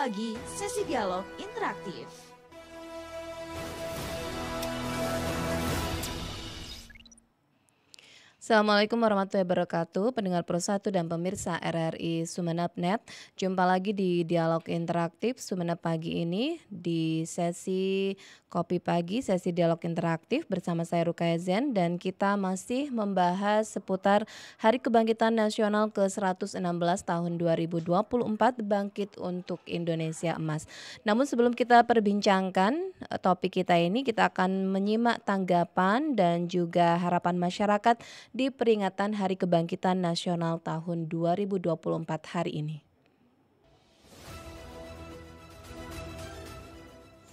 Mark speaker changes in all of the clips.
Speaker 1: Pagi, sesi dialog interaktif.
Speaker 2: Assalamualaikum warahmatullahi wabarakatuh, pendengar Pro 1 dan pemirsa RRI Sumeneb.net. Jumpa lagi di Dialog Interaktif Sumeneb pagi ini di sesi Kopi Pagi, sesi Dialog Interaktif bersama saya Rukaya Zen, dan kita masih membahas seputar Hari Kebangkitan Nasional ke-116 tahun 2024, Bangkit untuk Indonesia Emas. Namun sebelum kita perbincangkan topik kita ini, kita akan menyimak tanggapan dan juga harapan masyarakat di peringatan Hari Kebangkitan Nasional tahun 2024 hari ini.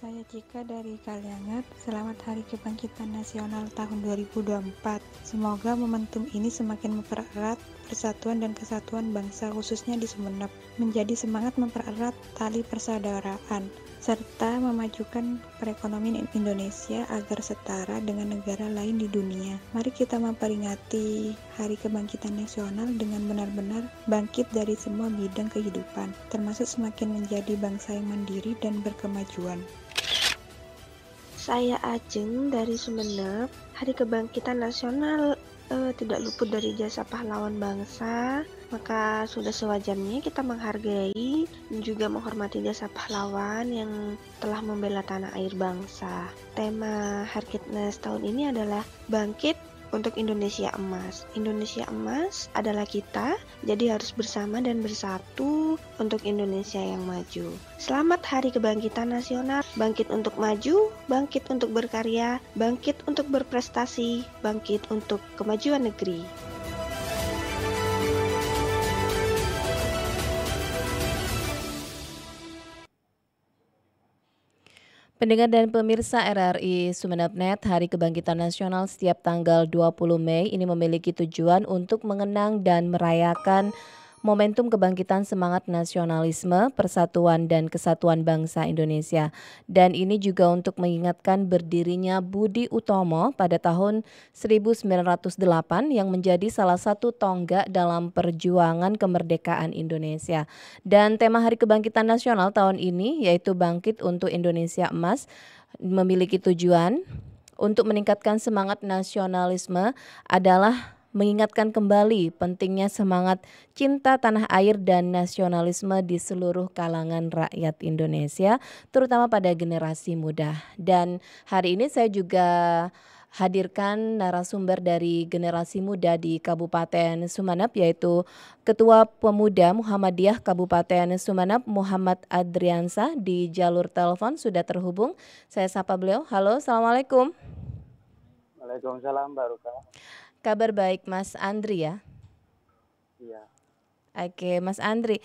Speaker 3: Saya Cika dari Kaliangat. Selamat Hari Kebangkitan Nasional tahun 2024. Semoga momentum ini semakin mempererat persatuan dan kesatuan bangsa khususnya di Sumeneb, menjadi semangat mempererat tali persaudaraan, serta memajukan perekonomian Indonesia agar setara dengan negara lain di dunia. Mari kita memperingati Hari Kebangkitan Nasional dengan benar-benar bangkit dari semua bidang kehidupan, termasuk semakin menjadi bangsa yang mandiri dan berkemajuan.
Speaker 4: Saya Ajeng dari Sumeneb. Hari Kebangkitan Nasional tidak luput dari jasa pahlawan bangsa, maka sudah sewajarnya kita menghargai dan juga menghormati jasa pahlawan yang telah membela tanah air bangsa. Tema Harkitnas tahun ini adalah Bangkit untuk Indonesia Emas. Indonesia Emas adalah kita, jadi harus bersama dan bersatu untuk Indonesia yang maju. Selamat Hari Kebangkitan Nasional, bangkit untuk maju, bangkit untuk berkarya, bangkit untuk berprestasi, bangkit untuk kemajuan negeri.
Speaker 2: Pendengar dan pemirsa RRI Sumeneb.net, Hari Kebangkitan Nasional setiap tanggal 20 Mei ini memiliki tujuan untuk mengenang dan merayakan momentum kebangkitan semangat nasionalisme, persatuan dan kesatuan bangsa Indonesia. Dan ini juga untuk mengingatkan berdirinya Budi Utomo pada tahun 1908 yang menjadi salah satu tonggak dalam perjuangan kemerdekaan Indonesia. Dan tema Hari Kebangkitan Nasional tahun ini yaitu Bangkit untuk Indonesia Emas memiliki tujuan untuk meningkatkan semangat nasionalisme adalah mengingatkan kembali pentingnya semangat cinta tanah air dan nasionalisme di seluruh kalangan rakyat Indonesia, terutama pada generasi muda. Dan hari ini saya juga hadirkan narasumber dari generasi muda di Kabupaten Sumeneb, yaitu Ketua Pemuda Muhammadiyah Kabupaten Sumeneb, Muhammad Adriansa, di jalur telepon sudah terhubung. Saya sapa beliau. Halo, Assalamualaikum.
Speaker 5: Waalaikumsalam, Mbak Ruka.
Speaker 2: Kabar baik, Mas Andri ya?
Speaker 5: Iya.
Speaker 2: Oke, Mas Andri,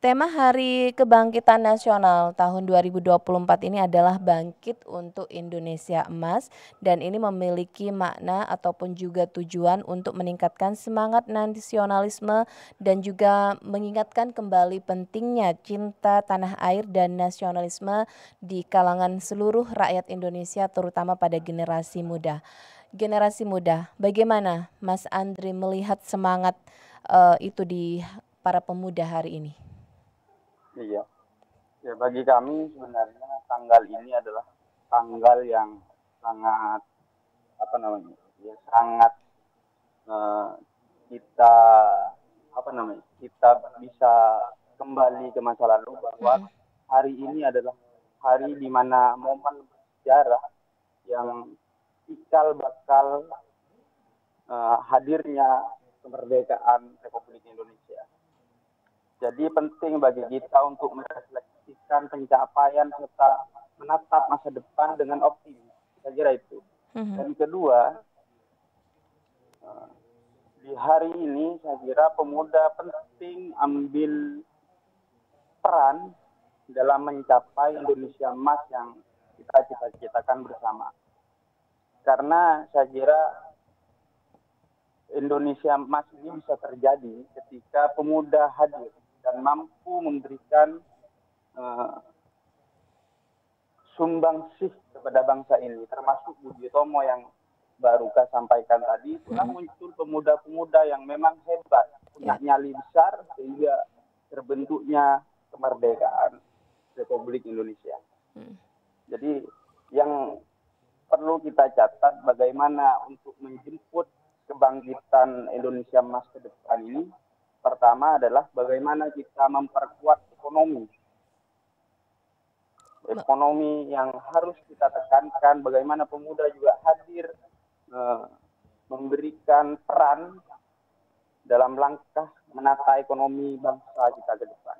Speaker 2: tema Hari Kebangkitan Nasional tahun 2024 ini adalah Bangkit untuk Indonesia Emas, dan ini memiliki makna ataupun juga tujuan untuk meningkatkan semangat nasionalisme dan juga mengingatkan kembali pentingnya cinta tanah air dan nasionalisme di kalangan seluruh rakyat Indonesia, terutama pada generasi muda. Generasi muda, bagaimana Mas Andri melihat semangat itu di para pemuda hari ini?
Speaker 5: Iya. Ya, bagi kami sebenarnya tanggal ini adalah tanggal yang sangat sangat kita kita bisa kembali ke masa lalu bahwa hari ini adalah hari di mana momen sejarah yang cikal bakal hadirnya kemerdekaan Republik Indonesia. Jadi penting bagi kita untuk merefleksikan pencapaian serta menatap masa depan dengan optimis. Saya kira itu. Dan kedua, di hari ini saya kira pemuda penting ambil peran dalam mencapai Indonesia Emas yang kita cita-citakan bersama. Karena saya kira Indonesia Emas ini bisa terjadi ketika pemuda hadir dan mampu memberikan sumbangsih kepada bangsa ini, termasuk Budi Utomo yang baru Kak sampaikan tadi. Telah muncul pemuda-pemuda yang memang hebat, punya nyali besar sehingga terbentuknya kemerdekaan. Republik Indonesia.
Speaker 2: Mm.
Speaker 5: Jadi yang perlu kita catat bagaimana untuk menjemput kebangkitan Indonesia Emas ke depan ini. Pertama adalah bagaimana kita memperkuat ekonomi yang harus kita tekankan, bagaimana pemuda juga hadir memberikan peran dalam langkah menata ekonomi bangsa kita ke depan.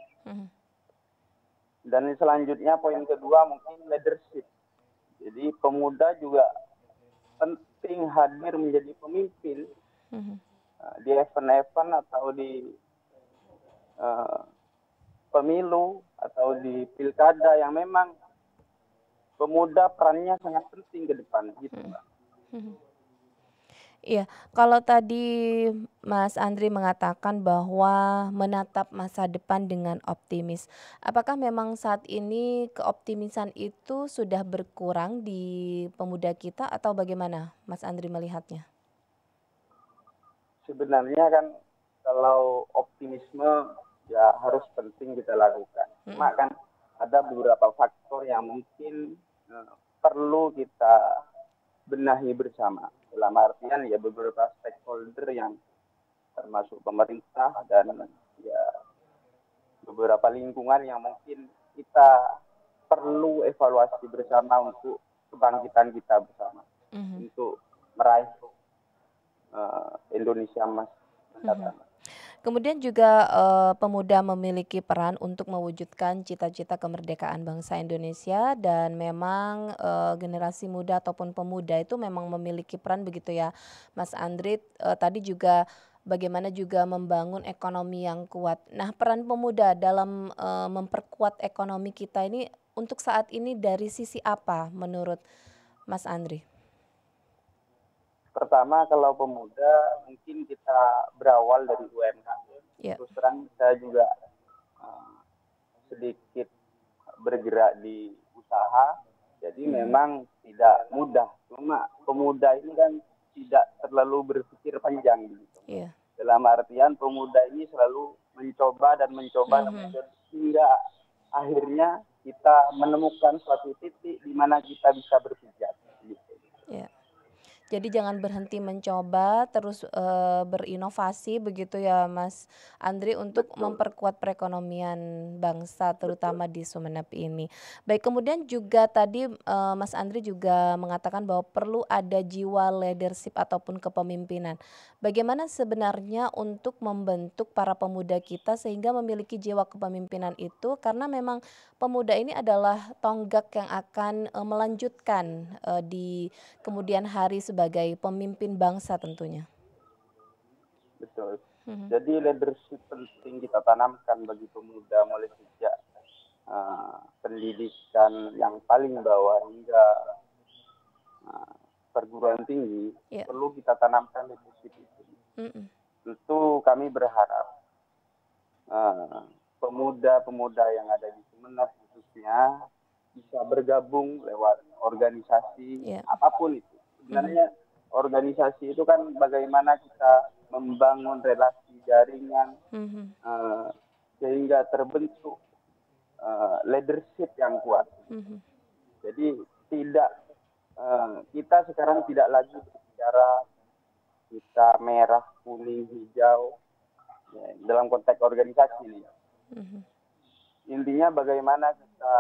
Speaker 5: Dan selanjutnya poin kedua mungkin leadership. Jadi pemuda juga penting hadir menjadi pemimpin di event-event atau di pemilu atau di pilkada yang memang pemuda perannya sangat penting ke depan gitu, Mbak.
Speaker 2: Iya, kalau tadi Mas Andri mengatakan bahwa menatap masa depan dengan optimis, apakah memang saat ini keoptimisan itu sudah berkurang di pemuda kita atau bagaimana Mas Andri melihatnya?
Speaker 5: Sebenarnya kan kalau optimisme ya harus penting kita lakukan. Cuma kan ada beberapa faktor yang mungkin perlu kita benahi bersama. Dalam artian ya beberapa stakeholder yang termasuk pemerintah dan ya beberapa lingkungan yang mungkin kita perlu evaluasi bersama untuk kebangkitan kita bersama. Untuk meraih Indonesia Emas mendatang.
Speaker 2: Kemudian juga pemuda memiliki peran untuk mewujudkan cita-cita kemerdekaan bangsa Indonesia dan memang generasi muda ataupun pemuda itu memang memiliki peran begitu ya Mas Andri. Tadi juga bagaimana juga membangun ekonomi yang kuat. Nah, peran pemuda dalam memperkuat ekonomi kita ini untuk saat ini dari sisi apa menurut Mas Andri?
Speaker 5: Pertama kalau pemuda mungkin kita berawal dari UMKM. Terus terang saya juga sedikit bergerak di usaha, jadi memang tidak mudah. Cuma pemuda ini kan tidak terlalu berpikir panjang gitu. Dalam artian pemuda ini selalu mencoba hingga akhirnya kita menemukan suatu titik di mana kita bisa berpijak. Gitu.
Speaker 2: Jadi jangan berhenti mencoba, terus berinovasi begitu ya Mas Andri untuk memperkuat perekonomian bangsa terutama di Sumeneb ini. Baik, kemudian juga tadi Mas Andri juga mengatakan bahwa perlu ada jiwa leadership ataupun kepemimpinan. Bagaimana sebenarnya untuk membentuk para pemuda kita sehingga memiliki jiwa kepemimpinan itu, karena memang pemuda ini adalah tonggak yang akan melanjutkan di kemudian hari sebagai pemimpin bangsa tentunya.
Speaker 5: Betul. Jadi leadership penting kita tanamkan bagi pemuda mulai sejak pendidikan yang paling bawah hingga perguruan tinggi. Perlu kita tanamkan leadership itu. Tentu kami berharap pemuda-pemuda yang ada di Sumeneb khususnya bisa bergabung lewat organisasi apapun itu. Sebenarnya organisasi itu kan bagaimana kita membangun relasi jaringan sehingga terbentuk leadership yang kuat. Jadi kita sekarang tidak lagi berbicara kita merah, kuning, hijau dalam konteks organisasi ini. Intinya bagaimana kita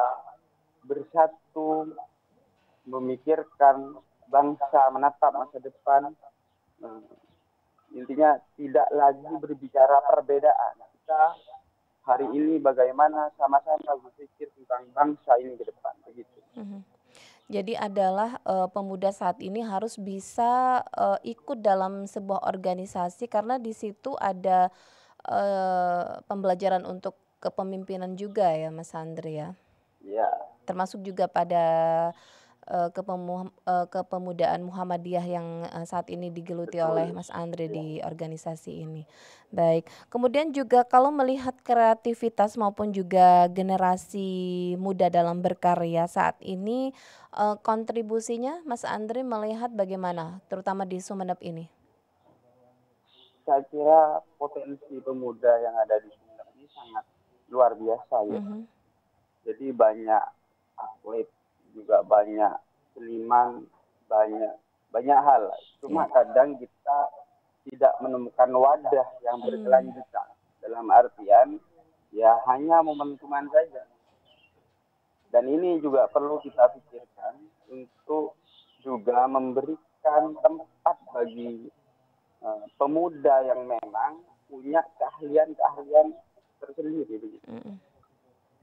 Speaker 5: bersatu memikirkan bangsa, menatap masa depan. Intinya tidak lagi berbicara perbedaan. Kita hari ini bagaimana sama-sama berpikir tentang bangsa ini ke depan. Begitu.
Speaker 2: Jadi adalah pemuda saat ini harus bisa ikut dalam sebuah organisasi karena di situ ada pembelajaran untuk kepemimpinan juga ya Mas Andri ya.
Speaker 5: Iya.
Speaker 2: Termasuk juga pada kepemudaan Muhammadiyah yang saat ini digeluti oleh Mas Andri di organisasi ini. Baik, kemudian juga kalau melihat kreativitas maupun juga generasi muda dalam berkarya saat ini, kontribusinya Mas Andri melihat bagaimana, terutama di Sumeneb ini?
Speaker 5: Saya kira potensi pemuda yang ada di Sumeneb ini sangat luar biasa ya. Jadi banyak atlet, juga banyak seniman, banyak hal. Cuma kadang kita tidak menemukan wadah yang berkelanjutan. Dalam artian ya hanya momentuman saja. Dan ini juga perlu kita pikirkan untuk juga memberikan tempat bagi pemuda yang memang punya keahlian-keahlian tersendiri begitu,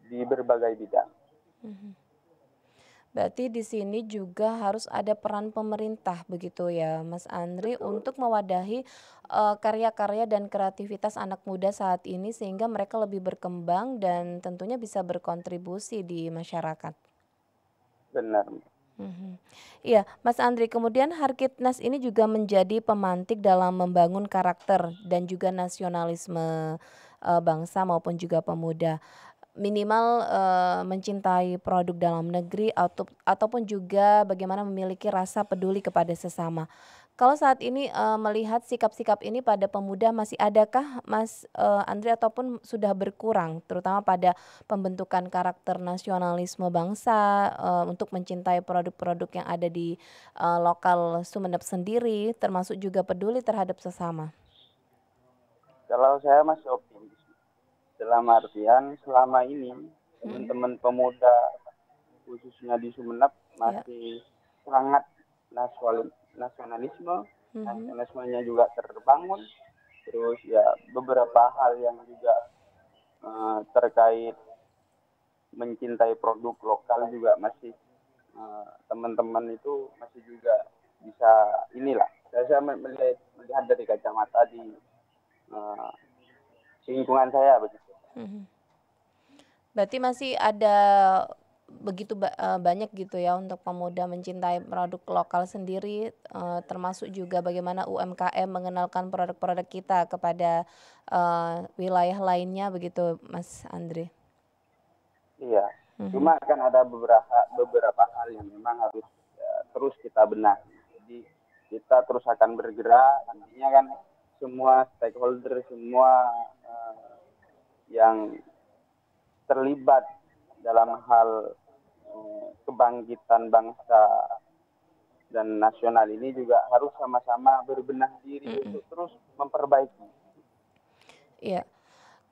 Speaker 5: di berbagai bidang.
Speaker 2: Berarti di sini juga harus ada peran pemerintah begitu ya Mas Andri untuk mewadahi karya-karya dan kreativitas anak muda saat ini sehingga mereka lebih berkembang dan tentunya bisa berkontribusi di masyarakat.
Speaker 5: Benar.
Speaker 2: Iya, Mas Andri, kemudian Harkitnas ini juga menjadi pemantik dalam membangun karakter dan juga nasionalisme bangsa maupun juga pemuda. Minimal mencintai produk dalam negeri ataupun juga bagaimana memiliki rasa peduli kepada sesama. Kalau saat ini melihat sikap-sikap ini pada pemuda masih adakah Mas Andri ataupun sudah berkurang terutama pada pembentukan karakter nasionalisme bangsa untuk mencintai produk-produk yang ada di lokal Sumeneb sendiri termasuk juga peduli terhadap sesama?
Speaker 5: Kalau saya masih optimis. Dalam artian selama ini teman-teman pemuda khususnya di Sumeneb masih sangat nasionalisme, nasionalismenya juga terbangun. Terus ya beberapa hal yang juga terkait mencintai produk lokal juga masih teman-teman itu masih juga bisa inilah. Saya melihat dari kacamata di lingkungan saya begitu.
Speaker 2: Berarti masih ada begitu banyak gitu ya untuk pemuda mencintai produk lokal sendiri termasuk juga bagaimana UMKM mengenalkan produk-produk kita kepada wilayah lainnya begitu Mas Andri.
Speaker 5: Iya, cuma kan ada beberapa hal yang memang harus terus kita benahi. Jadi kita terus akan bergerak, nantinya kan semua stakeholder, semua yang terlibat dalam hal kebangkitan bangsa dan nasional ini juga harus sama-sama berbenah diri untuk terus memperbaiki.
Speaker 2: Iya.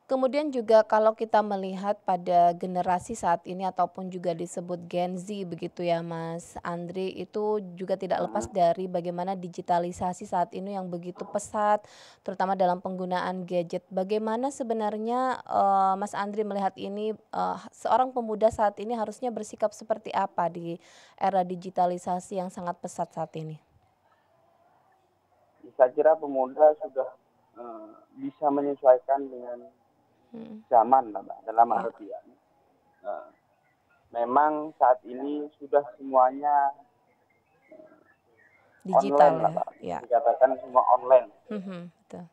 Speaker 2: Kemudian juga kalau kita melihat pada generasi saat ini ataupun juga disebut Gen Z begitu ya Mas Andri, itu juga tidak lepas dari bagaimana digitalisasi saat ini yang begitu pesat terutama dalam penggunaan gadget. Bagaimana sebenarnya Mas Andri melihat ini seorang pemuda saat ini harusnya bersikap seperti apa di era digitalisasi yang sangat pesat saat ini?
Speaker 5: Saya kira pemuda sudah bisa menyesuaikan dengan zaman lah, Mbak. Dalam artian memang saat ini sudah semuanya
Speaker 2: digital
Speaker 5: online lah, Mbak.
Speaker 2: ya.
Speaker 5: Dikatakan semua online.
Speaker 2: Betul.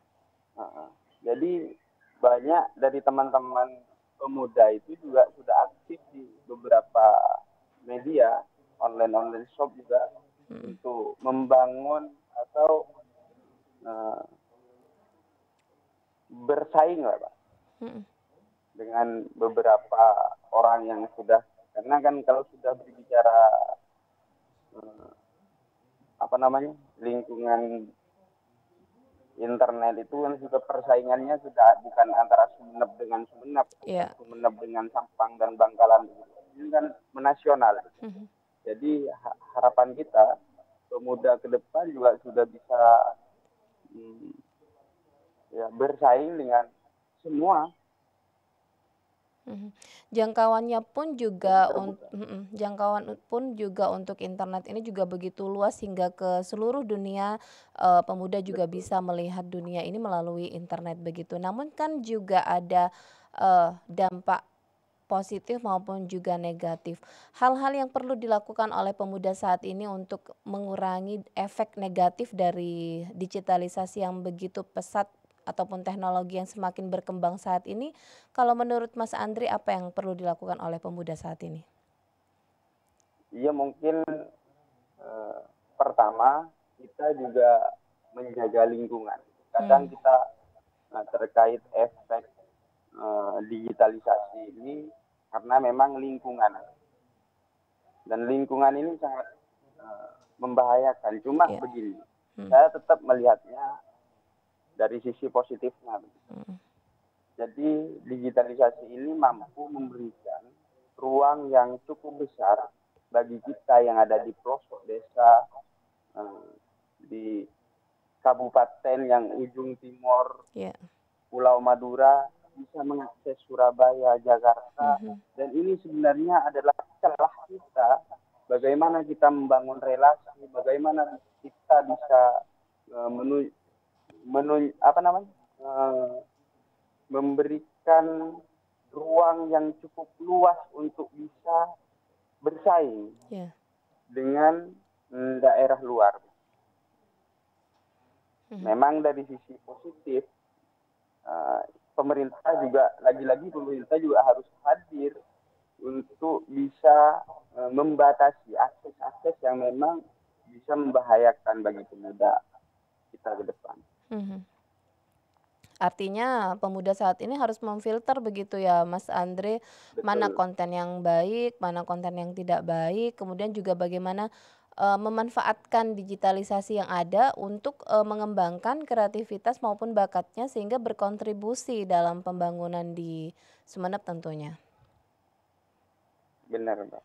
Speaker 5: Jadi banyak dari teman-teman pemuda itu juga sudah aktif di beberapa media online shop juga untuk membangun atau bersaing lah, Pak. Dengan beberapa orang yang sudah, karena kan kalau sudah berbicara lingkungan internet itu kan sudah persaingannya sudah bukan antara Sumeneb dengan Sumeneb, Sumeneb dengan Sampang dan Bangkalan, ini kan menasional. Jadi harapan kita pemuda ke depan juga sudah bisa bersaing dengan semua.
Speaker 2: Jangkauan pun juga untuk internet ini juga begitu luas hingga ke seluruh dunia. Pemuda juga bisa melihat dunia ini melalui internet begitu. Namun kan juga ada dampak positif maupun juga negatif. Hal-hal yang perlu dilakukan oleh pemuda saat ini untuk mengurangi efek negatif dari digitalisasi yang begitu pesat ataupun teknologi yang semakin berkembang saat ini, kalau menurut Mas Andri apa yang perlu dilakukan oleh pemuda saat ini?
Speaker 5: Iya, mungkin pertama kita juga menjaga lingkungan. Kadang kita terkait efek digitalisasi ini karena memang lingkungan, dan lingkungan ini sangat membahayakan. Cuma begini, saya tetap melihatnya dari sisi positifnya. Jadi digitalisasi ini mampu memberikan ruang yang cukup besar bagi kita yang ada di pelosok desa, di kabupaten yang ujung timur, Pulau Madura, bisa mengakses Surabaya, Jakarta, dan ini sebenarnya adalah celah kita, bagaimana kita membangun relasi, bagaimana kita bisa memberikan ruang yang cukup luas untuk bisa bersaing dengan daerah luar. Memang dari sisi positif, pemerintah juga harus hadir untuk bisa membatasi akses-akses yang memang bisa membahayakan bagi pemuda kita ke depan.
Speaker 2: Artinya pemuda saat ini harus memfilter begitu ya Mas Andre, mana konten yang baik, mana konten yang tidak baik, kemudian juga bagaimana memanfaatkan digitalisasi yang ada untuk mengembangkan kreativitas maupun bakatnya sehingga berkontribusi dalam pembangunan di Sumeneb tentunya.
Speaker 5: Benar, Mbak.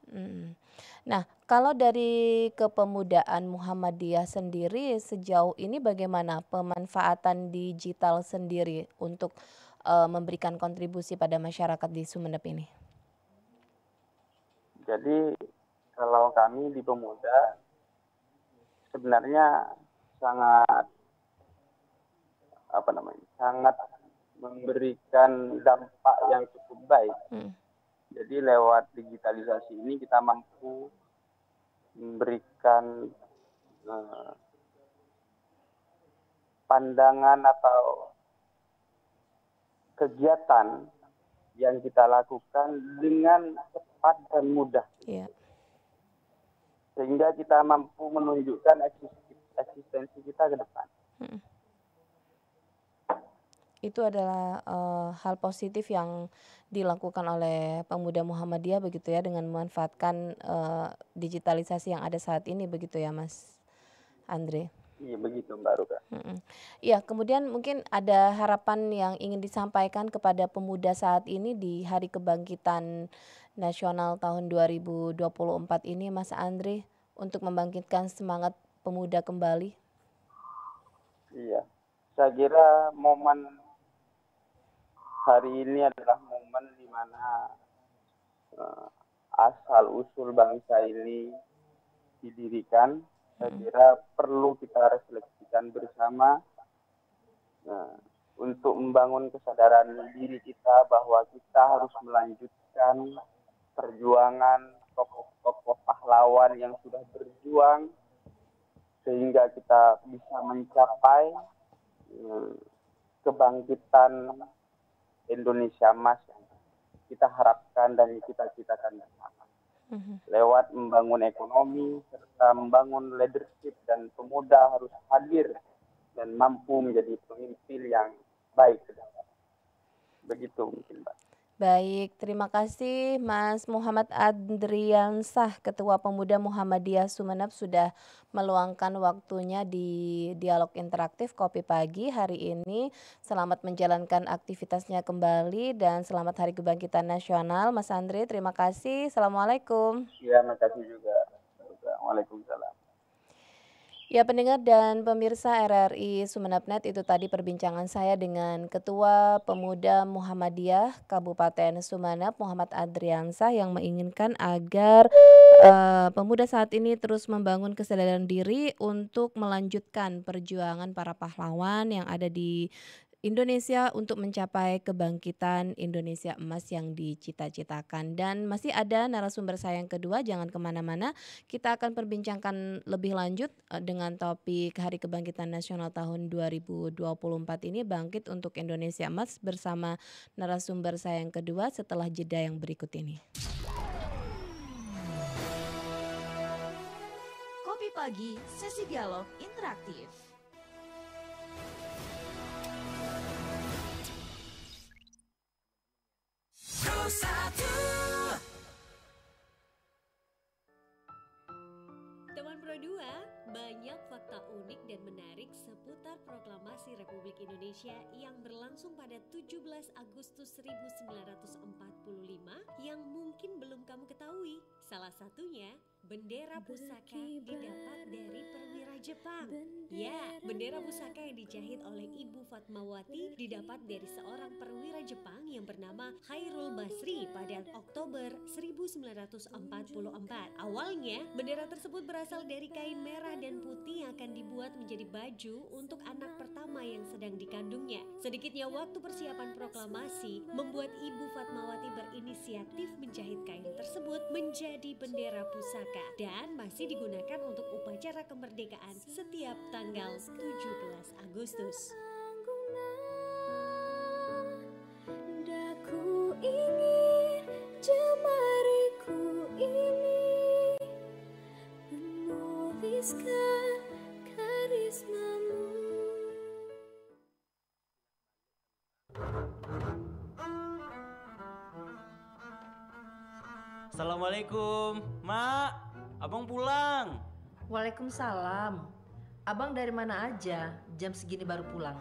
Speaker 2: Nah, kalau dari kepemudaan Muhammadiyah sendiri sejauh ini bagaimana pemanfaatan digital sendiri untuk memberikan kontribusi pada masyarakat di Sumeneb ini?
Speaker 5: Jadi kalau kami di pemuda sebenarnya sangat memberikan dampak yang cukup baik. Jadi lewat digitalisasi ini kita mampu memberikan pandangan atau kegiatan yang kita lakukan dengan cepat dan mudah. Sehingga kita mampu menunjukkan eksistensi kita ke depan.
Speaker 2: Itu adalah hal positif yang dilakukan oleh pemuda Muhammadiyah begitu ya, dengan memanfaatkan digitalisasi yang ada saat ini begitu ya Mas Andre.
Speaker 5: Iya begitu Mbak Ruka.
Speaker 2: Iya, kemudian mungkin ada harapan yang ingin disampaikan kepada pemuda saat ini di Hari Kebangkitan Nasional tahun 2024 ini Mas Andre, untuk membangkitkan semangat pemuda kembali.
Speaker 5: Iya, saya kira momen hari ini adalah momen di mana asal-usul bangsa ini didirikan. Saya kira perlu kita refleksikan bersama untuk membangun kesadaran diri kita bahwa kita harus melanjutkan perjuangan tokoh-tokoh pahlawan yang sudah berjuang sehingga kita bisa mencapai kebangkitan Indonesia Emas yang kita harapkan dan kita citakan bersama. Lewat membangun ekonomi serta membangun leadership, dan pemuda harus hadir dan mampu menjadi pemimpin yang baik. Begitu mungkin Mbak.
Speaker 2: Baik, terima kasih Mas Muhammad Adriansah, Ketua Pemuda Muhammadiyah Sumeneb, sudah meluangkan waktunya di Dialog Interaktif Kopi Pagi hari ini. Selamat menjalankan aktivitasnya kembali dan selamat Hari Kebangkitan Nasional Mas Andre, terima kasih. Assalamualaikum.
Speaker 5: Ya, terima kasih juga. Waalaikumsalam.
Speaker 2: Ya, pendengar dan pemirsa RRI Sumeneb.net, itu tadi perbincangan saya dengan Ketua Pemuda Muhammadiyah Kabupaten Sumeneb, Muhammad Adriansah, yang menginginkan agar pemuda saat ini terus membangun kesadaran diri untuk melanjutkan perjuangan para pahlawan yang ada di Indonesia untuk mencapai kebangkitan Indonesia Emas yang dicita-citakan. Dan masih ada narasumber saya yang kedua, jangan kemana-mana. Kita akan perbincangkan lebih lanjut dengan topik Hari Kebangkitan Nasional tahun 2024 ini, Bangkit untuk Indonesia Emas, bersama narasumber saya yang kedua setelah jeda yang berikut ini.
Speaker 1: Kopi Pagi, sesi dialog interaktif. Satu
Speaker 6: dan menarik seputar Proklamasi Republik Indonesia yang berlangsung pada 17 Agustus 1945 yang mungkin belum kamu ketahui. Salah satunya, bendera pusaka didapat dari perwira Jepang. Ya, bendera pusaka yang dijahit oleh Ibu Fatmawati didapat dari seorang perwira Jepang yang bernama Khairul Basri pada Oktober 1944. Awalnya, bendera tersebut berasal dari kain merah dan putih yang akan dibuat menjadi baju untuk anak pertama yang sedang dikandungnya. Sedikitnya waktu persiapan proklamasi membuat Ibu Fatmawati berinisiatif menjahit kain tersebut menjadi bendera pusaka dan masih digunakan untuk upacara kemerdekaan setiap tanggal 17 Agustus.
Speaker 7: Daku ingin jemariku ini menuliskan karismamu.
Speaker 8: Assalamualaikum, Mak. Abang pulang.
Speaker 9: Waalaikumsalam. Abang dari mana aja? Jam segini baru pulang.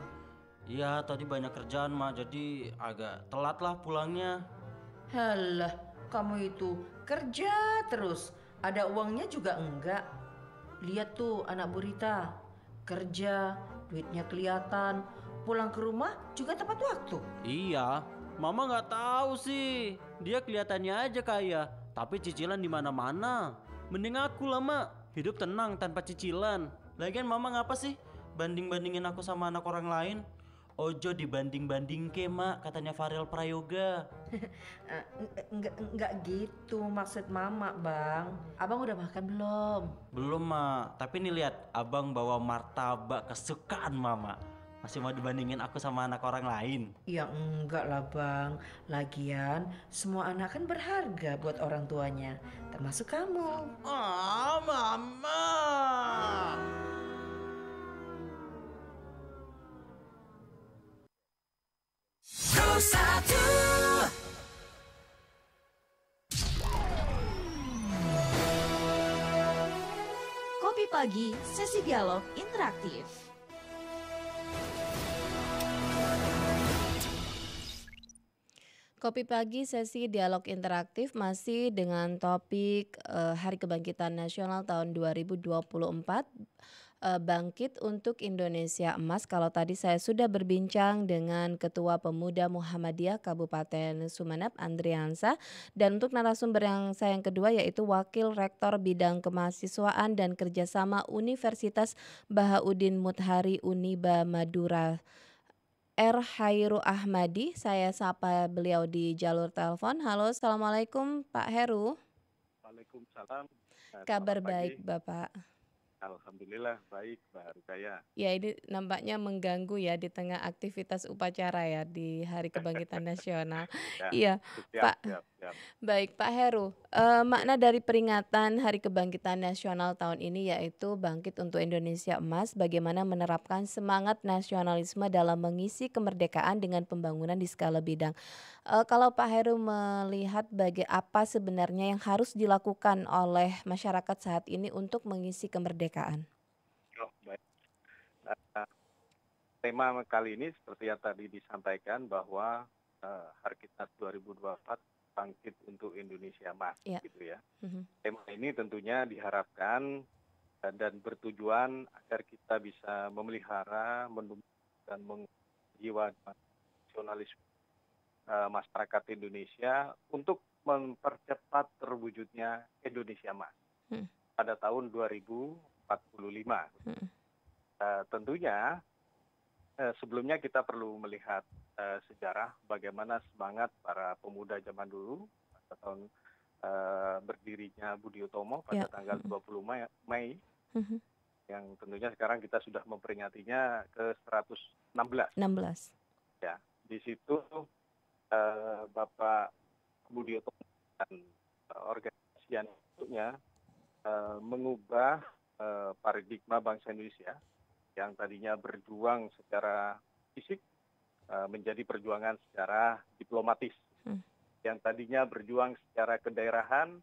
Speaker 8: Iya, tadi banyak kerjaan, Mak. Jadi agak telat lah pulangnya.
Speaker 9: Halah, kamu itu kerja terus. Ada uangnya juga enggak. Lihat tuh anak Burita. Kerja, duitnya kelihatan. Pulang ke rumah juga tepat waktu.
Speaker 8: Iya, Mama nggak tahu sih. Dia kelihatannya aja kaya, tapi cicilan di mana-mana. Mending aku lah, Mak. Hidup tenang tanpa cicilan. Lagian Mama ngapa sih banding-bandingin aku sama anak orang lain? Ojo dibanding-banding ke, Mak, katanya Farel Prayoga.
Speaker 9: Enggak gitu maksud Mama, Bang. Abang udah makan belum?
Speaker 8: Belum, Mak. Tapi nih lihat, Abang bawa martabak kesukaan Mama. Masih mau dibandingin aku sama anak orang lain?
Speaker 9: Ya enggak lah, Bang. Lagian semua anak kan berharga buat orang tuanya, termasuk kamu.
Speaker 8: Ah, Mama.
Speaker 1: Kopi Pagi, sesi dialog interaktif.
Speaker 2: Kopi Pagi sesi dialog interaktif masih dengan topik Hari Kebangkitan Nasional tahun 2024, Bangkit untuk Indonesia Emas. Kalau tadi saya sudah berbincang dengan Ketua Pemuda Muhammadiyah Kabupaten Sumeneb, Andriansa, dan untuk narasumber yang kedua yaitu Wakil Rektor Bidang Kemahasiswaan dan Kerjasama Universitas Bahauddin Mutahari Uniba Madura, R. Hairu Ahmadi. Saya sapa beliau di jalur telepon. Halo, Assalamualaikum Pak Heru.
Speaker 10: Waalaikumsalam.
Speaker 2: Kabar baik Bapak?
Speaker 10: Alhamdulillah baik, Mbak Rukaya.
Speaker 2: Ya, ini nampaknya mengganggu ya di tengah aktivitas upacara ya di Hari Kebangkitan Nasional. Iya, Pak.
Speaker 10: Siap.
Speaker 2: Baik, Pak Heru. Makna dari peringatan Hari Kebangkitan Nasional tahun ini yaitu Bangkit untuk Indonesia Emas, bagaimana menerapkan semangat nasionalisme dalam mengisi kemerdekaan dengan pembangunan di skala bidang. Kalau Pak Heru melihat apa sebenarnya yang harus dilakukan oleh masyarakat saat ini untuk mengisi kemerdekaan?
Speaker 10: Oh, baik. Tema kali ini seperti yang tadi disampaikan bahwa Harkitnas 2024 Bangkit untuk Indonesia Emas, gitu ya. Tema ini tentunya diharapkan dan bertujuan agar kita bisa memelihara, menumbuhkan dan menjiwa nasionalisme masyarakat Indonesia untuk mempercepat terwujudnya Indonesia Emas pada tahun 2045. Tentunya sebelumnya kita perlu melihat sejarah bagaimana semangat para pemuda zaman dulu pada tahun berdirinya Budi Utomo pada tanggal 20 Mei yang tentunya sekarang kita sudah memperingatinya ke 116. Ya, di situ Bapak Budi Utomo dan organisasi yang bentuknya mengubah paradigma bangsa Indonesia yang tadinya berjuang secara fisik menjadi perjuangan secara diplomatis, yang tadinya berjuang secara kedaerahan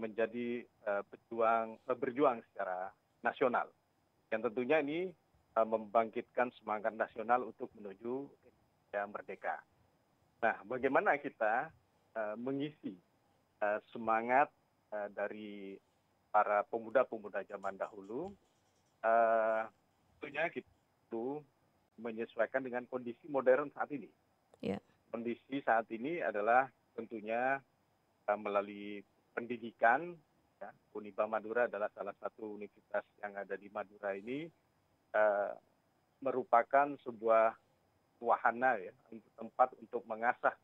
Speaker 10: menjadi berjuang secara nasional. yang tentunya ini membangkitkan semangat nasional untuk menuju Indonesia merdeka. Nah, bagaimana kita mengisi semangat dari para pemuda-pemuda zaman dahulu, tentunya kita itu menyesuaikan dengan kondisi modern saat ini.
Speaker 2: Ya.
Speaker 10: Kondisi saat ini adalah tentunya melalui pendidikan, ya, Uniba Madura adalah salah satu universitas yang ada di Madura ini, merupakan sebuah wahana, ya, tempat untuk mengasah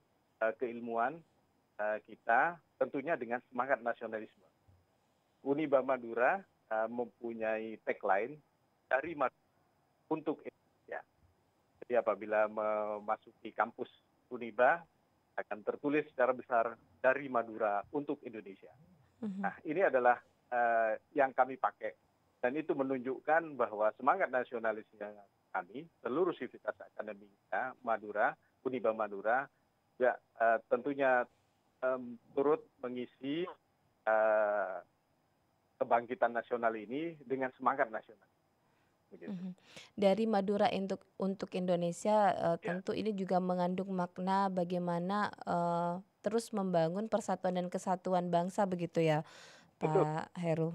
Speaker 10: keilmuan kita, tentunya dengan semangat nasionalisme. Uniba Madura mempunyai tagline dari Madura untuk Indonesia. Jadi apabila memasuki kampus Uniba akan tertulis secara besar dari Madura untuk Indonesia. Nah, ini adalah yang kami pakai, dan itu menunjukkan bahwa semangat nasionalisme kami, seluruh sivitas akademika Madura, Uniba Madura, ya tentunya turut mengisi kebangkitan nasional ini dengan semangat nasional. Begitu.
Speaker 2: Dari Madura untuk Indonesia, tentu ini juga mengandung makna bagaimana terus membangun persatuan dan kesatuan bangsa, begitu ya, Pak Heru.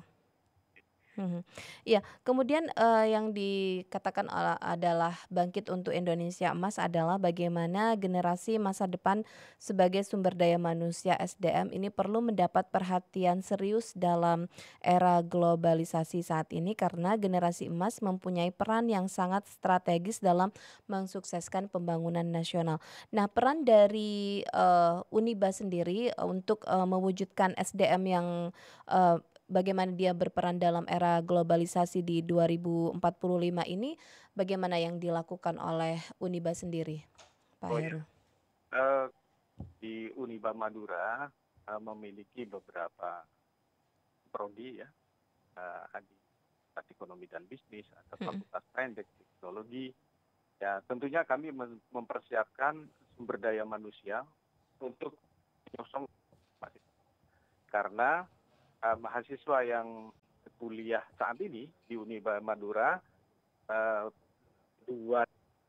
Speaker 2: Ya, kemudian yang dikatakan adalah bangkit untuk Indonesia emas adalah bagaimana generasi masa depan sebagai sumber daya manusia SDM ini perlu mendapat perhatian serius dalam era globalisasi saat ini, karena generasi emas mempunyai peran yang sangat strategis dalam mensukseskan pembangunan nasional. Nah, peran dari Uniba sendiri untuk mewujudkan SDM yang bagaimana dia berperan dalam era globalisasi di 2045 ini, bagaimana yang dilakukan oleh Uniba sendiri, Pak Heru?
Speaker 10: Di Uniba Madura memiliki beberapa prodi, ya, di Fakultas Ekonomi dan Bisnis atau Fakultas Sains dan Teknologi. Ya, tentunya kami mempersiapkan sumber daya manusia untuk menyosong karena mahasiswa yang kuliah saat ini di Uniba Madura, dua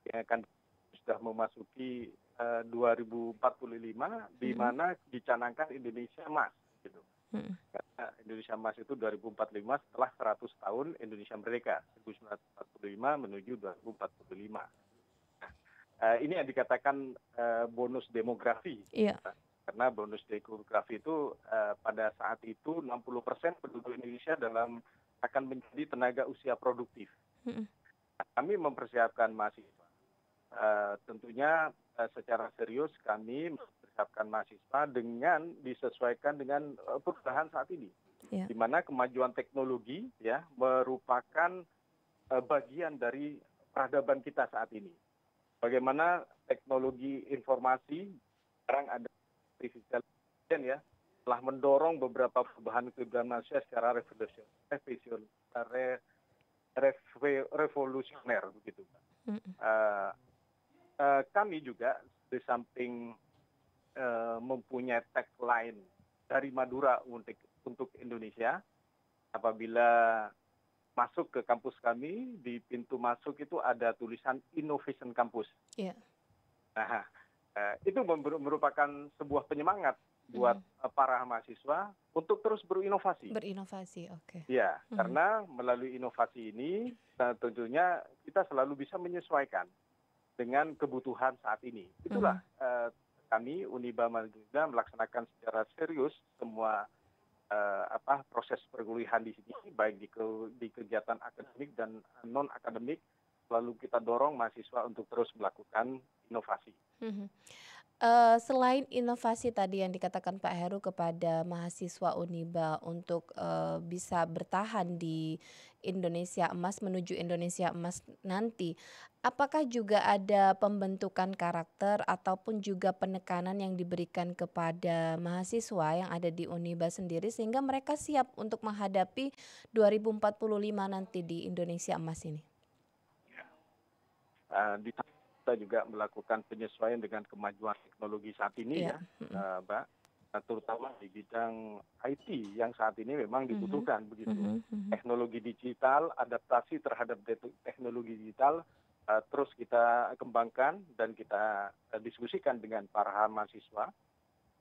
Speaker 10: yang akan sudah memasuki 2045, di mana dicanangkan Indonesia Emas, gitu. Karena Indonesia Emas itu 2045 setelah 100 tahun Indonesia Merdeka, 1945 menuju 2045. Nah, ini yang dikatakan bonus demografi. Iya. Karena bonus demografi itu pada saat itu 60% penduduk Indonesia akan menjadi tenaga usia produktif. Kami mempersiapkan mahasiswa. Tentunya secara serius kami mempersiapkan mahasiswa dengan disesuaikan dengan perubahan saat ini. Di mana kemajuan teknologi, ya, merupakan bagian dari peradaban kita saat ini. Bagaimana teknologi informasi sekarang ada artificial intelligence, ya, telah mendorong beberapa perubahan manusia secara revolusioner, begitu. Kami juga di samping mempunyai tagline dari Madura untuk Indonesia, apabila masuk ke kampus kami, di pintu masuk itu ada tulisan Innovation Campus. Nah, itu merupakan sebuah penyemangat buat para mahasiswa untuk terus berinovasi.
Speaker 2: Berinovasi, oke.
Speaker 10: Ya, karena melalui inovasi ini tentunya kita selalu bisa menyesuaikan dengan kebutuhan saat ini. Itulah kami Uniba Madura melaksanakan secara serius semua proses perkuliahan di sini, baik di kegiatan akademik dan non akademik. Lalu kita dorong mahasiswa untuk terus melakukan inovasi.
Speaker 2: Selain inovasi tadi yang dikatakan Pak Heru kepada mahasiswa Uniba untuk bisa bertahan di Indonesia Emas menuju Indonesia Emas nanti, apakah juga ada pembentukan karakter ataupun juga penekanan yang diberikan kepada mahasiswa yang ada di Uniba sendiri sehingga mereka siap untuk menghadapi 2045 nanti di Indonesia Emas ini?
Speaker 10: Kita juga melakukan penyesuaian dengan kemajuan teknologi saat ini, ya, Mbak. terutama di bidang IT yang saat ini memang dibutuhkan begitu. Teknologi digital, adaptasi terhadap teknologi digital terus kita kembangkan dan kita diskusikan dengan para mahasiswa,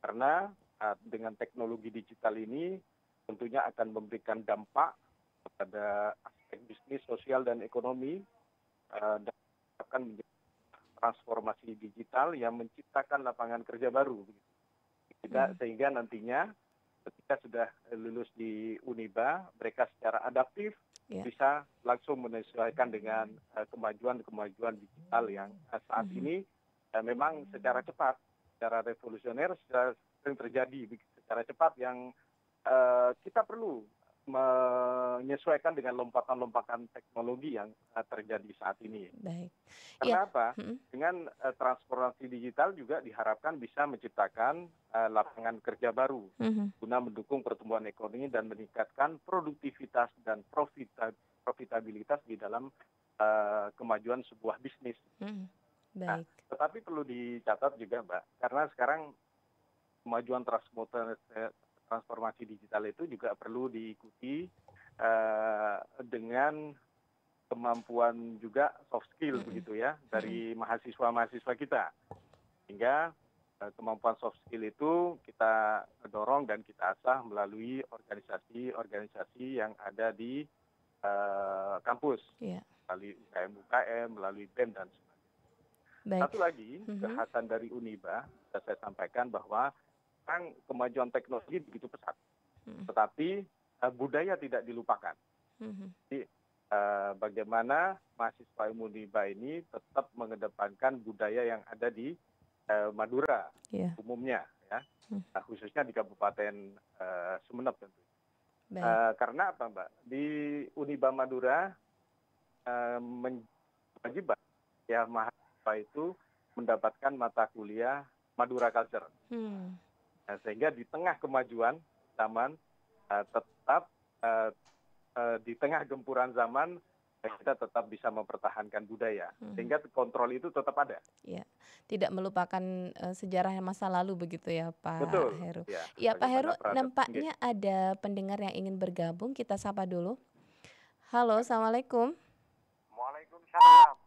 Speaker 10: karena dengan teknologi digital ini tentunya akan memberikan dampak kepada aspek bisnis, sosial, dan ekonomi, dan akan menjadi transformasi digital yang menciptakan lapangan kerja baru. Sehingga nantinya ketika sudah lulus di Uniba, mereka secara adaptif bisa langsung menyesuaikan dengan kemajuan-kemajuan digital yang saat ini memang secara cepat, secara revolusioner, sering terjadi secara cepat yang kita perlu menyesuaikan dengan lompatan-lompatan teknologi yang terjadi saat ini.
Speaker 2: Baik.
Speaker 10: Karena apa? Dengan transformasi digital juga diharapkan bisa menciptakan lapangan kerja baru guna mendukung pertumbuhan ekonomi dan meningkatkan produktivitas dan profitabilitas di dalam kemajuan sebuah bisnis.
Speaker 2: Baik.
Speaker 10: Nah, tetapi perlu dicatat juga, Mbak, karena sekarang kemajuan transformasi digital itu juga perlu diikuti dengan kemampuan juga soft skill begitu ya dari mahasiswa-mahasiswa kita. Sehingga kemampuan soft skill itu kita dorong dan kita asah melalui organisasi-organisasi yang ada di kampus, melalui UKM-UKM, melalui BEM dan sebagainya. Satu lagi kekhasan dari Uniba, saya sampaikan bahwa kemajuan teknologi begitu pesat, tetapi budaya tidak dilupakan. Jadi bagaimana mahasiswa Uniba ini tetap mengedepankan budaya yang ada di Madura umumnya, ya, khususnya di Kabupaten Sumeneb tentu. Karena apa, Mbak? Di Uniba Madura wajib ya mahasiswa itu mendapatkan mata kuliah Madura Culture. Sehingga di tengah kemajuan zaman tetap di tengah gempuran zaman kita tetap bisa mempertahankan budaya, sehingga kontrol itu tetap ada.
Speaker 2: Ya, tidak melupakan sejarah masa lalu begitu ya Pak Heru. Ya Pak Heru, nampaknya ada pendengar yang ingin bergabung, kita sapa dulu. Halo, assalamualaikum.
Speaker 11: Waalaikumsalam.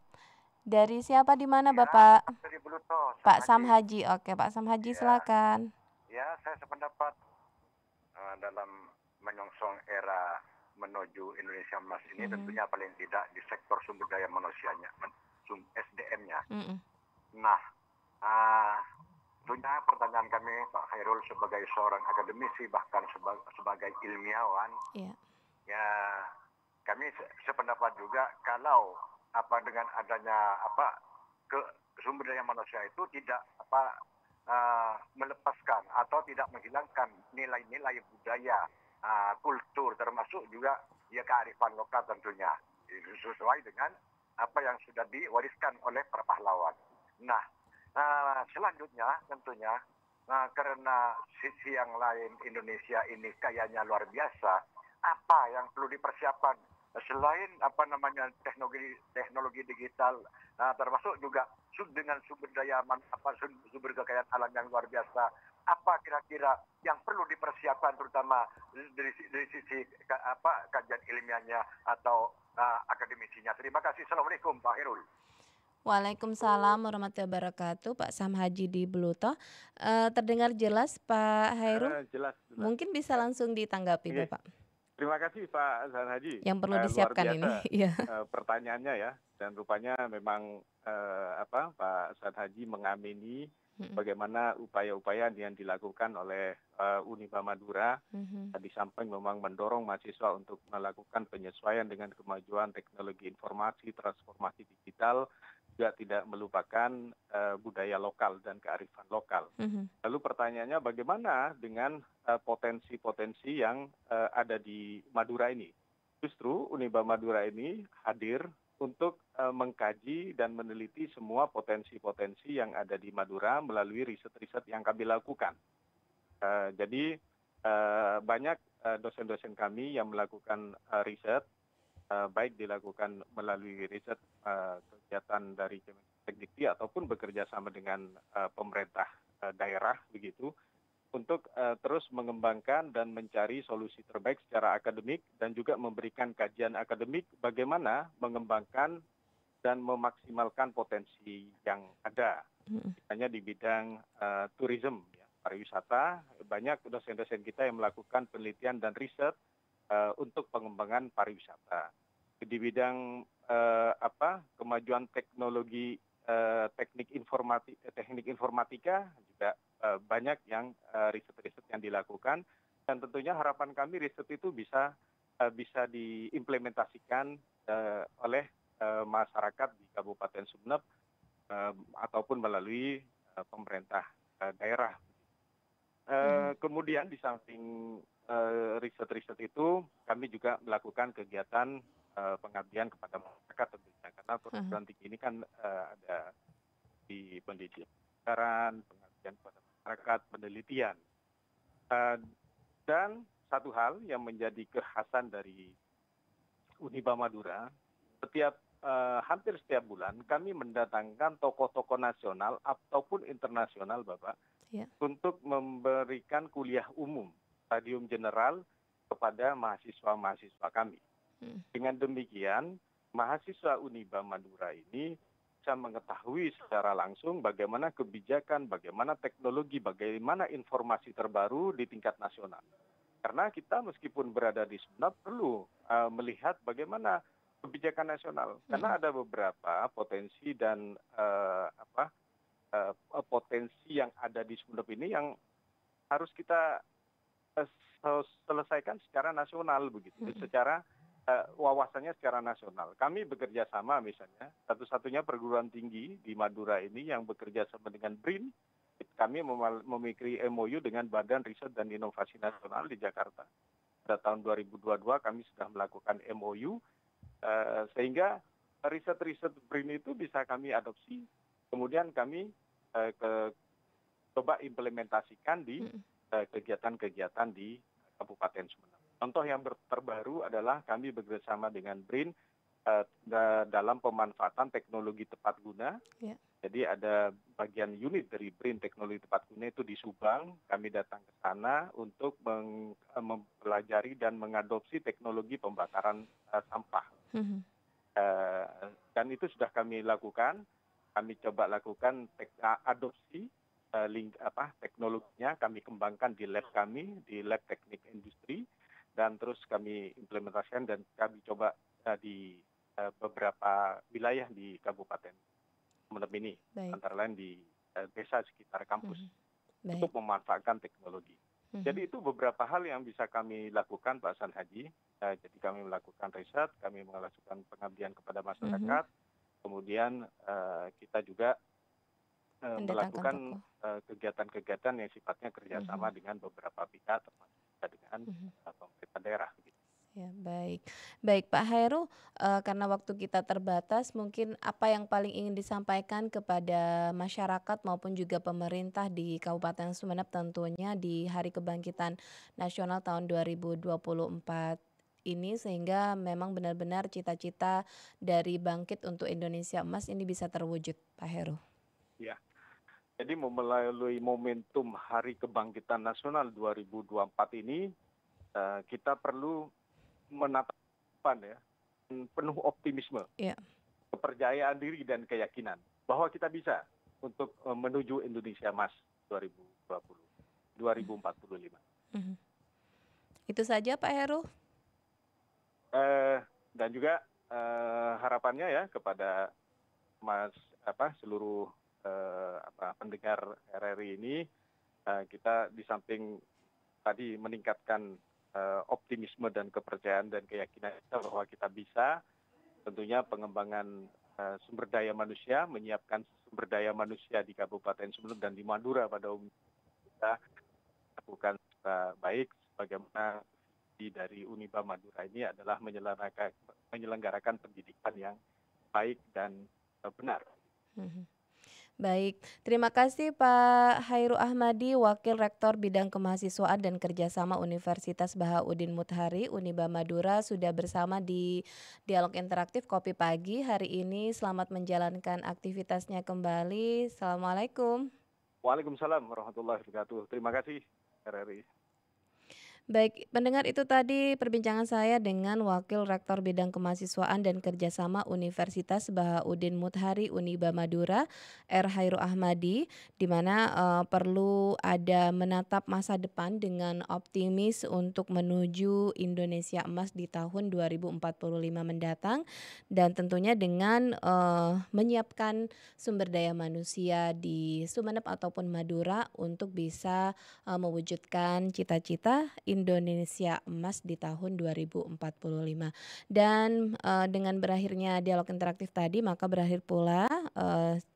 Speaker 2: Dari siapa di mana Bapak?
Speaker 11: Dari Bluto,
Speaker 2: Pak Sam Haji. Oke, Pak Sam Haji silakan.
Speaker 11: Ya, saya sependapat dalam menyongsong era menuju Indonesia Emas ini tentunya paling tidak di sektor sumber daya manusianya, SDM-nya. Nah, tentunya pertanyaan kami Pak Khairul sebagai seorang akademisi bahkan sebagai ilmiawan, ya kami sependapat juga kalau dengan adanya ke sumber daya manusia itu tidak melepaskan atau tidak menghilangkan nilai-nilai budaya, kultur, termasuk juga kearifan lokal tentunya sesuai dengan apa yang sudah diwariskan oleh para pahlawan. Nah, selanjutnya tentunya karena sisi yang lain Indonesia ini kayanya luar biasa, apa yang perlu dipersiapkan selain teknologi digital, termasuk juga dengan sumber daya sumber kekayaan alam yang luar biasa, apa kira-kira yang perlu dipersiapkan terutama dari sisi kajian ilmiahnya atau akademisinya. Terima kasih. Assalamualaikum Pak Herul.
Speaker 2: Waalaikumsalam warahmatullahi wabarakatuh, Pak Sam Haji di Bluto. Terdengar jelas Pak Hairul?
Speaker 10: Jelas.
Speaker 2: Mungkin bisa langsung ditanggapi Bapak.
Speaker 10: Terima kasih Pak Sam Haji.
Speaker 2: Yang perlu disiapkan ini.
Speaker 10: Pertanyaannya ya, dan rupanya memang Pak Sam Haji mengamini bagaimana upaya-upaya yang dilakukan oleh Uniba Madura, di samping memang mendorong mahasiswa untuk melakukan penyesuaian dengan kemajuan teknologi informasi, transformasi digital, juga tidak melupakan budaya lokal dan kearifan lokal. Lalu pertanyaannya bagaimana dengan potensi-potensi yang ada di Madura ini? Justru Uniba Madura ini hadir untuk mengkaji dan meneliti semua potensi-potensi yang ada di Madura melalui riset-riset yang kami lakukan. Jadi banyak dosen-dosen kami yang melakukan riset, baik dilakukan melalui riset kegiatan dari Kemendikbud ataupun bekerja sama dengan pemerintah daerah begitu, untuk terus mengembangkan dan mencari solusi terbaik secara akademik dan juga memberikan kajian akademik bagaimana mengembangkan dan memaksimalkan potensi yang ada. Misalnya di bidang tourism, ya, pariwisata, banyak dosen-dosen kita yang melakukan penelitian dan riset untuk pengembangan pariwisata. Di bidang kemajuan teknologi teknik informatika juga banyak yang riset-riset yang dilakukan, dan tentunya harapan kami riset itu bisa diimplementasikan oleh masyarakat di Kabupaten Sumeneb ataupun melalui pemerintah daerah. Kemudian di samping riset-riset itu, kami juga melakukan kegiatan pengabdian kepada masyarakat tentunya, karena perguruan tinggi ini kan ada di pendidikan, pengabdian kepada masyarakat, penelitian. Dan satu hal yang menjadi kekhasan dari Uniba Madura, hampir setiap bulan kami mendatangkan tokoh-tokoh nasional ataupun internasional, Bapak, untuk memberikan kuliah umum, stadium general kepada mahasiswa-mahasiswa kami. Dengan demikian, mahasiswa Uniba Madura ini bisa mengetahui secara langsung bagaimana kebijakan, bagaimana teknologi, bagaimana informasi terbaru di tingkat nasional. Karena kita meskipun berada di Sumeneb perlu melihat bagaimana kebijakan nasional. Karena ada beberapa potensi dan potensi yang ada di Sumeneb ini yang harus kita selesaikan secara nasional begitu, secara wawasannya secara nasional. Kami bekerja sama misalnya, satu-satunya perguruan tinggi di Madura ini yang bekerja sama dengan BRIN, kami memiliki MOU dengan Badan Riset dan Inovasi Nasional di Jakarta. Pada tahun 2022 kami sudah melakukan MOU, sehingga riset-riset BRIN itu bisa kami adopsi, kemudian kami coba implementasikan di kegiatan-kegiatan di Kabupaten Sumeneb. Contoh yang terbaru adalah kami bekerjasama dengan BRIN dalam pemanfaatan teknologi tepat guna. Jadi ada bagian unit dari BRIN teknologi tepat guna itu di Subang. Kami datang ke sana untuk mempelajari dan mengadopsi teknologi pembakaran sampah. Dan itu sudah kami lakukan. Kami coba lakukan adopsi teknologinya. Kami kembangkan di lab kami, di lab teknik industri. Dan terus kami implementasikan dan kami coba di beberapa wilayah di Kabupaten Sumeneb ini, antara lain di desa sekitar kampus, untuk memanfaatkan teknologi. Jadi itu beberapa hal yang bisa kami lakukan, Pak Hasan Haji. Jadi kami melakukan riset, kami melakukan pengabdian kepada masyarakat, kemudian kita juga melakukan kegiatan-kegiatan yang sifatnya kerjasama dengan beberapa pihak, termasuk dengan pemerintah daerah.
Speaker 2: Ya, baik Pak Hairul, karena waktu kita terbatas, mungkin apa yang paling ingin disampaikan kepada masyarakat maupun juga pemerintah di Kabupaten Sumeneb tentunya di Hari Kebangkitan Nasional tahun 2024 ini, sehingga memang benar-benar cita-cita dari Bangkit untuk Indonesia Emas ini bisa terwujud, Pak Hairul. Ya.
Speaker 10: Jadi melalui momentum Hari Kebangkitan Nasional 2024 ini, kita perlu menatap depan ya, penuh optimisme, kepercayaan diri dan keyakinan bahwa kita bisa untuk menuju Indonesia Emas 2045.
Speaker 2: Itu saja Pak Hairul.
Speaker 10: Dan juga harapannya ya kepada seluruh pendengar RRI ini, kita di samping tadi meningkatkan optimisme dan kepercayaan dan keyakinan kita bahwa kita bisa, tentunya pengembangan sumber daya manusia, menyiapkan sumber daya manusia di Kabupaten Sumeneb dan di Madura pada umumnya kita lakukan secara baik, sebagaimana dari Uniba Madura ini adalah menyelenggarakan pendidikan yang baik dan benar.
Speaker 2: Baik, terima kasih Pak Hairul Ahmadi, Wakil Rektor Bidang Kemahasiswaan dan Kerjasama Universitas Bahauddin Mutahari, Uniba Madura, sudah bersama di Dialog Interaktif Kopi Pagi hari ini. Selamat menjalankan aktivitasnya kembali. Assalamualaikum.
Speaker 10: Waalaikumsalam warahmatullahi wabarakatuh. Terima kasih. RRI.
Speaker 2: Baik, pendengar, itu tadi perbincangan saya dengan Wakil Rektor Bidang Kemahasiswaan dan Kerjasama Universitas Bahauddin Mutahari Uniba Madura, R. Hairu Ahmadi, di mana perlu ada menatap masa depan dengan optimis untuk menuju Indonesia Emas di tahun 2045 mendatang, dan tentunya dengan menyiapkan sumber daya manusia di Sumeneb ataupun Madura untuk bisa mewujudkan cita-cita Indonesia Emas di tahun 2045. Dan dengan berakhirnya dialog interaktif tadi, maka berakhir pula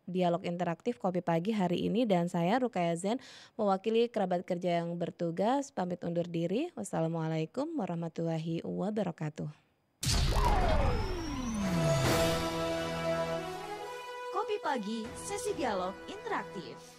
Speaker 2: dialog interaktif Kopi Pagi hari ini, dan saya Rukaya Zen mewakili kerabat kerja yang bertugas pamit undur diri. Wassalamualaikum warahmatullahi wabarakatuh.
Speaker 1: Kopi Pagi, sesi dialog interaktif.